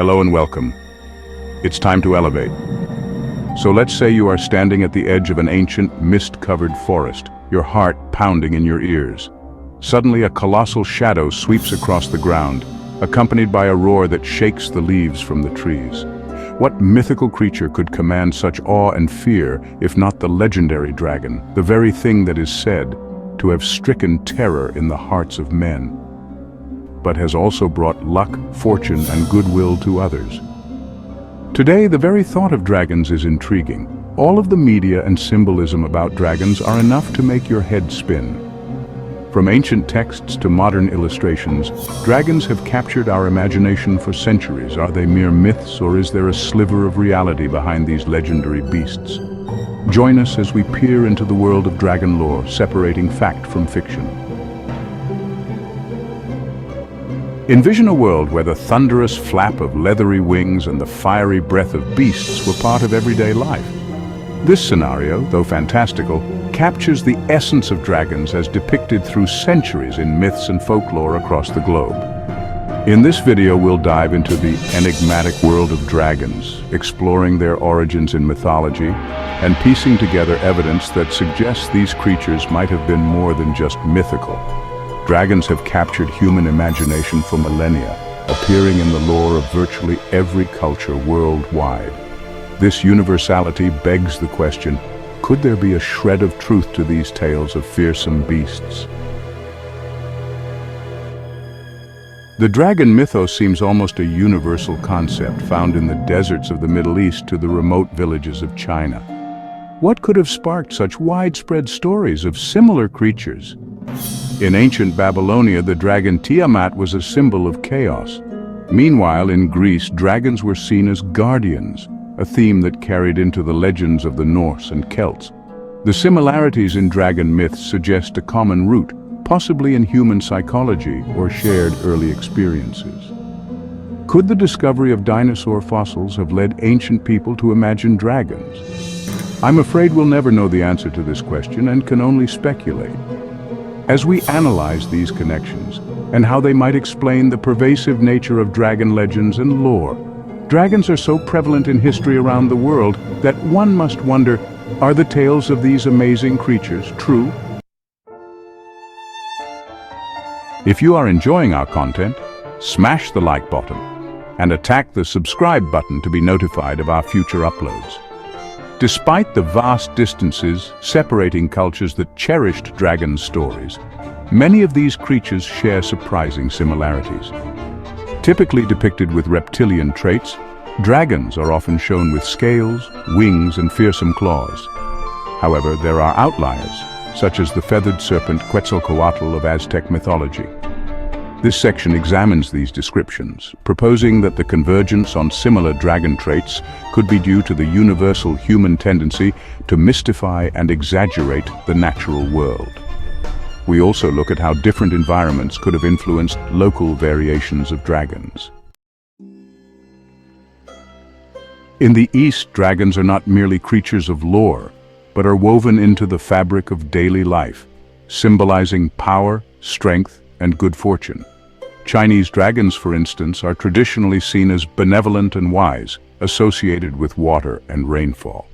Hello and welcome. It's time to elevate. So let's say you are standing at the edge of an ancient, mist-covered forest, your heart pounding in your ears. Suddenly a colossal shadow sweeps across the ground, accompanied by a roar that shakes the leaves from the trees. What mythical creature could command such awe and fear, if not the legendary dragon, the very thing that is said to have stricken terror in the hearts of men, but has also brought luck, fortune, and goodwill to others? Today, the very thought of dragons is intriguing. All of the media and symbolism about dragons are enough to make your head spin. From ancient texts to modern illustrations, dragons have captured our imagination for centuries. Are they mere myths, or is there a sliver of reality behind these legendary beasts? Join us as we peer into the world of dragon lore, separating fact from fiction. Envision a world where the thunderous flap of leathery wings and the fiery breath of beasts were part of everyday life. This scenario, though fantastical, captures the essence of dragons as depicted through centuries in myths and folklore across the globe. In this video, we'll dive into the enigmatic world of dragons, exploring their origins in mythology and piecing together evidence that suggests these creatures might have been more than just mythical. Dragons have captured human imagination for millennia, appearing in the lore of virtually every culture worldwide. This universality begs the question, could there be a shred of truth to these tales of fearsome beasts? The dragon mythos seems almost a universal concept, found in the deserts of the Middle East to the remote villages of China. What could have sparked such widespread stories of similar creatures? In ancient Babylonia, the dragon Tiamat was a symbol of chaos. Meanwhile, in Greece, dragons were seen as guardians, a theme that carried into the legends of the Norse and Celts. The similarities in dragon myths suggest a common root, possibly in human psychology or shared early experiences. Could the discovery of dinosaur fossils have led ancient people to imagine dragons? I'm afraid we'll never know the answer to this question and can only speculate. As we analyze these connections and how they might explain the pervasive nature of dragon legends and lore, dragons are so prevalent in history around the world that one must wonder, are the tales of these amazing creatures true? If you are enjoying our content, smash the like button and attack the subscribe button to be notified of our future uploads. Despite the vast distances separating cultures that cherished dragon stories, many of these creatures share surprising similarities. Typically depicted with reptilian traits, dragons are often shown with scales, wings, and fearsome claws. However, there are outliers, such as the feathered serpent Quetzalcoatl of Aztec mythology. This section examines these descriptions, proposing that the convergence on similar dragon traits could be due to the universal human tendency to mystify and exaggerate the natural world. We also look at how different environments could have influenced local variations of dragons. In the East, dragons are not merely creatures of lore, but are woven into the fabric of daily life, symbolizing power, strength, and good fortune. Chinese dragons, for instance, are traditionally seen as benevolent and wise, associated with water and rainfall.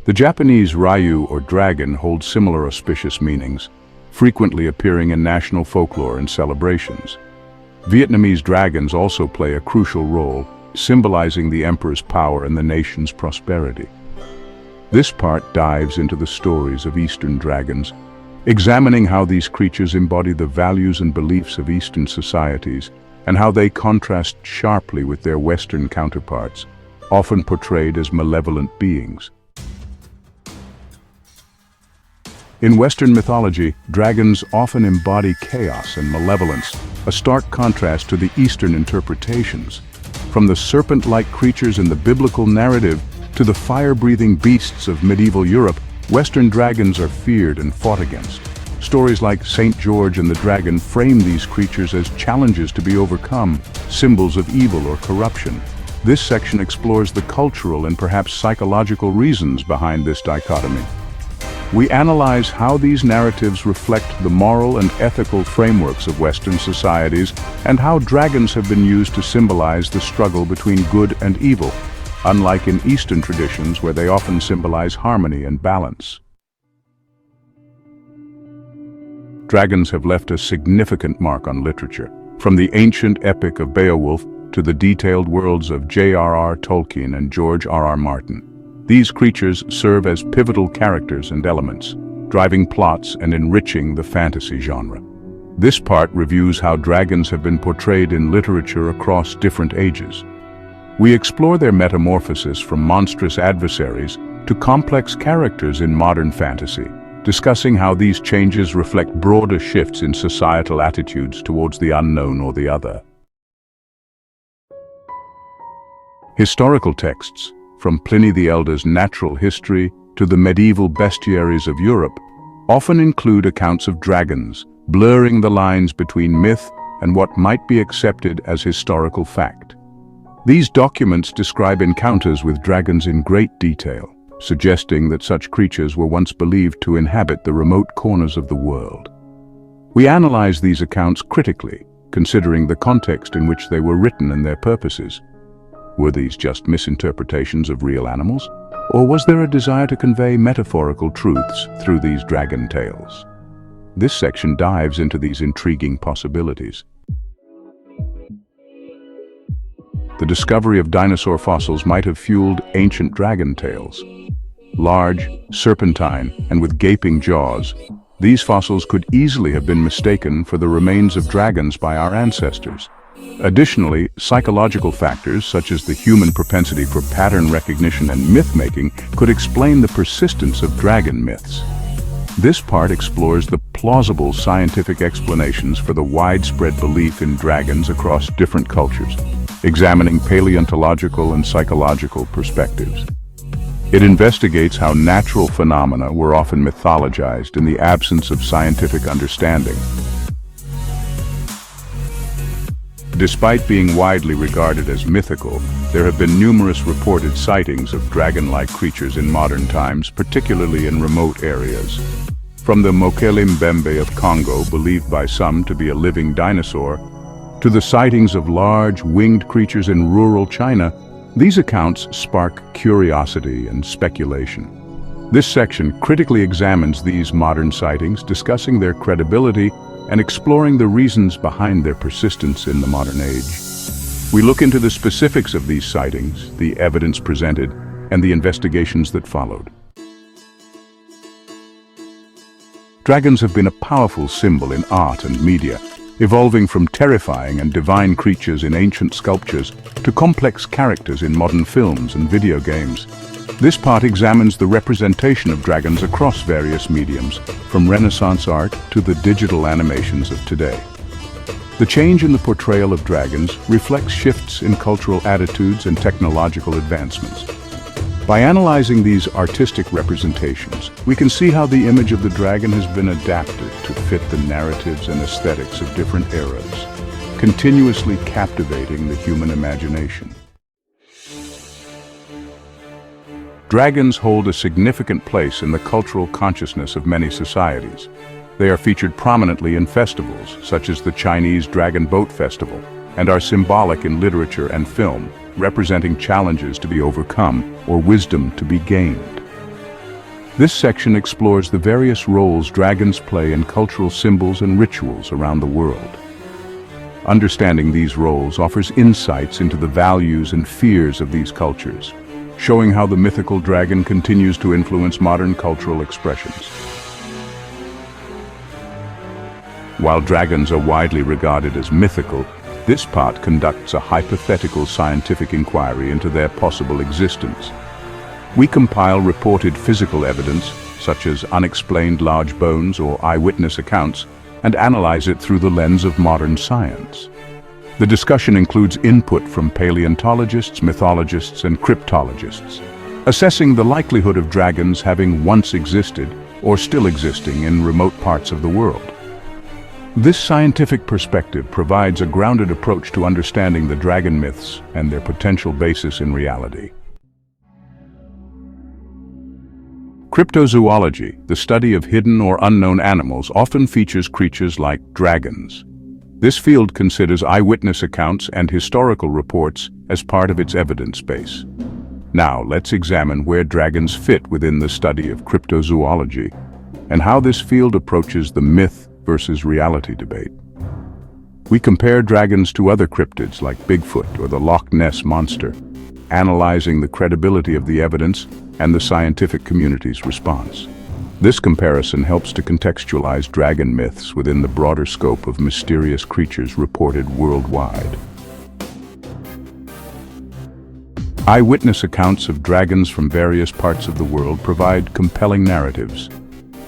The Japanese Ryu or dragon holds similar auspicious meanings, frequently appearing in national folklore and celebrations. Vietnamese dragons also play a crucial role, symbolizing the emperor's power and the nation's prosperity. This part dives into the stories of Eastern dragons, examining how these creatures embody the values and beliefs of Eastern societies and how they contrast sharply with their Western counterparts, often portrayed as malevolent beings. In Western mythology, dragons often embody chaos and malevolence, a stark contrast to the Eastern interpretations. From the serpent-like creatures in the biblical narrative to the fire-breathing beasts of medieval Europe, Western dragons are feared and fought against. Stories like St. George and the Dragon frame these creatures as challenges to be overcome, symbols of evil or corruption. This section explores the cultural and perhaps psychological reasons behind this dichotomy. We analyze how these narratives reflect the moral and ethical frameworks of Western societies and how dragons have been used to symbolize the struggle between good and evil, unlike in Eastern traditions where they often symbolize harmony and balance. Dragons have left a significant mark on literature, from the ancient epic of Beowulf to the detailed worlds of J.R.R. Tolkien and George R.R. Martin. These creatures serve as pivotal characters and elements, driving plots and enriching the fantasy genre. This part reviews how dragons have been portrayed in literature across different ages. We explore their metamorphosis from monstrous adversaries to complex characters in modern fantasy, discussing how these changes reflect broader shifts in societal attitudes towards the unknown or the other. Historical texts, from Pliny the Elder's Natural History to the medieval bestiaries of Europe, often include accounts of dragons, blurring the lines between myth and what might be accepted as historical fact. These documents describe encounters with dragons in great detail, suggesting that such creatures were once believed to inhabit the remote corners of the world. We analyze these accounts critically, considering the context in which they were written and their purposes. Were these just misinterpretations of real animals, or was there a desire to convey metaphorical truths through these dragon tales? This section dives into these intriguing possibilities. The discovery of dinosaur fossils might have fueled ancient dragon tales. Large, serpentine, and with gaping jaws, these fossils could easily have been mistaken for the remains of dragons by our ancestors. Additionally, psychological factors such as the human propensity for pattern recognition and myth-making could explain the persistence of dragon myths. This part explores the plausible scientific explanations for the widespread belief in dragons across different cultures, examining paleontological and psychological perspectives. It investigates how natural phenomena were often mythologized in the absence of scientific understanding. Despite being widely regarded as mythical, there have been numerous reported sightings of dragon-like creatures in modern times, particularly in remote areas. From the Mokele Mbembe of Congo, believed by some to be a living dinosaur, to the sightings of large, winged creatures in rural China, these accounts spark curiosity and speculation. This section critically examines these modern sightings, discussing their credibility and exploring the reasons behind their persistence in the modern age. We look into the specifics of these sightings, the evidence presented, and the investigations that followed. Dragons have been a powerful symbol in art and media, evolving from terrifying and divine creatures in ancient sculptures to complex characters in modern films and video games. This part examines the representation of dragons across various mediums, from Renaissance art to the digital animations of today. The change in the portrayal of dragons reflects shifts in cultural attitudes and technological advancements. By analyzing these artistic representations, we can see how the image of the dragon has been adapted to fit the narratives and aesthetics of different eras, continuously captivating the human imagination. Dragons hold a significant place in the cultural consciousness of many societies. They are featured prominently in festivals, such as the Chinese Dragon Boat Festival, and are symbolic in literature and film, representing challenges to be overcome or wisdom to be gained. This section explores the various roles dragons play in cultural symbols and rituals around the world. Understanding these roles offers insights into the values and fears of these cultures, showing how the mythical dragon continues to influence modern cultural expressions. While dragons are widely regarded as mythical, this part conducts a hypothetical scientific inquiry into their possible existence. We compile reported physical evidence, such as unexplained large bones or eyewitness accounts, and analyze it through the lens of modern science. The discussion includes input from paleontologists, mythologists, and cryptologists, assessing the likelihood of dragons having once existed or still existing in remote parts of the world. This scientific perspective provides a grounded approach to understanding the dragon myths and their potential basis in reality. Cryptozoology, the study of hidden or unknown animals, often features creatures like dragons. This field considers eyewitness accounts and historical reports as part of its evidence base. Now, let's examine where dragons fit within the study of cryptozoology and how this field approaches the myth versus reality debate. We compare dragons to other cryptids like Bigfoot or the Loch Ness Monster, analyzing the credibility of the evidence and the scientific community's response. This comparison helps to contextualize dragon myths within the broader scope of mysterious creatures reported worldwide. Eyewitness accounts of dragons from various parts of the world provide compelling narratives.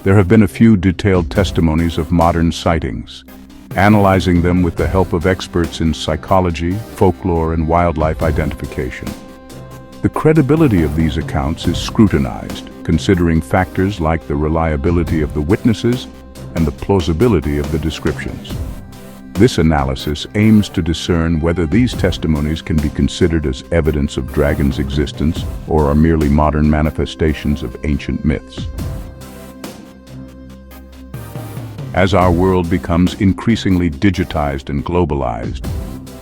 There have been a few detailed testimonies of modern sightings, analyzing them with the help of experts in psychology, folklore, and wildlife identification. The credibility of these accounts is scrutinized, considering factors like the reliability of the witnesses and the plausibility of the descriptions. This analysis aims to discern whether these testimonies can be considered as evidence of dragons' existence or are merely modern manifestations of ancient myths. As our world becomes increasingly digitized and globalized,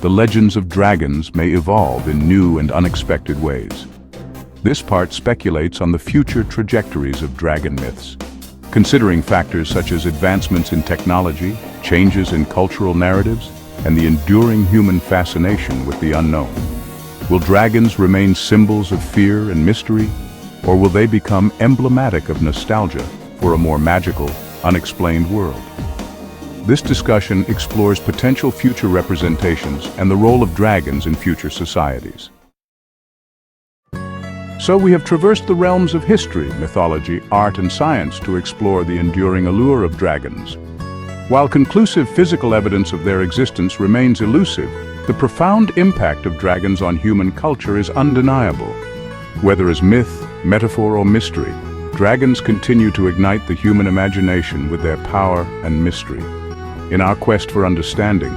the legends of dragons may evolve in new and unexpected ways. This part speculates on the future trajectories of dragon myths, considering factors such as advancements in technology, changes in cultural narratives, and the enduring human fascination with the unknown. Will dragons remain symbols of fear and mystery, or will they become emblematic of nostalgia for a more magical, unexplained world? This discussion explores potential future representations and the role of dragons in future societies. So we have traversed the realms of history, mythology, art, and science to explore the enduring allure of dragons. While conclusive physical evidence of their existence remains elusive, the profound impact of dragons on human culture is undeniable. Whether as myth, metaphor, or mystery, dragons continue to ignite the human imagination with their power and mystery. In our quest for understanding,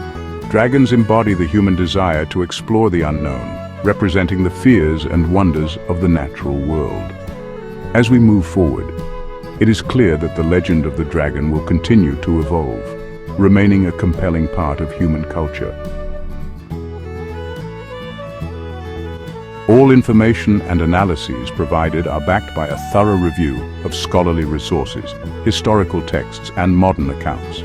dragons embody the human desire to explore the unknown, representing the fears and wonders of the natural world. As we move forward, it is clear that the legend of the dragon will continue to evolve, remaining a compelling part of human culture. All information and analyses provided are backed by a thorough review of scholarly resources, historical texts, and modern accounts.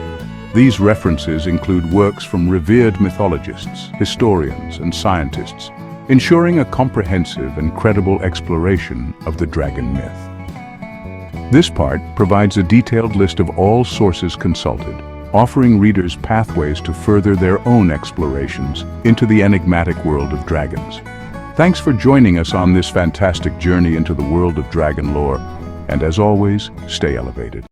These references include works from revered mythologists, historians, and scientists, ensuring a comprehensive and credible exploration of the dragon myth. This part provides a detailed list of all sources consulted, offering readers pathways to further their own explorations into the enigmatic world of dragons. Thanks for joining us on this fantastic journey into the world of dragon lore, and as always, stay elevated.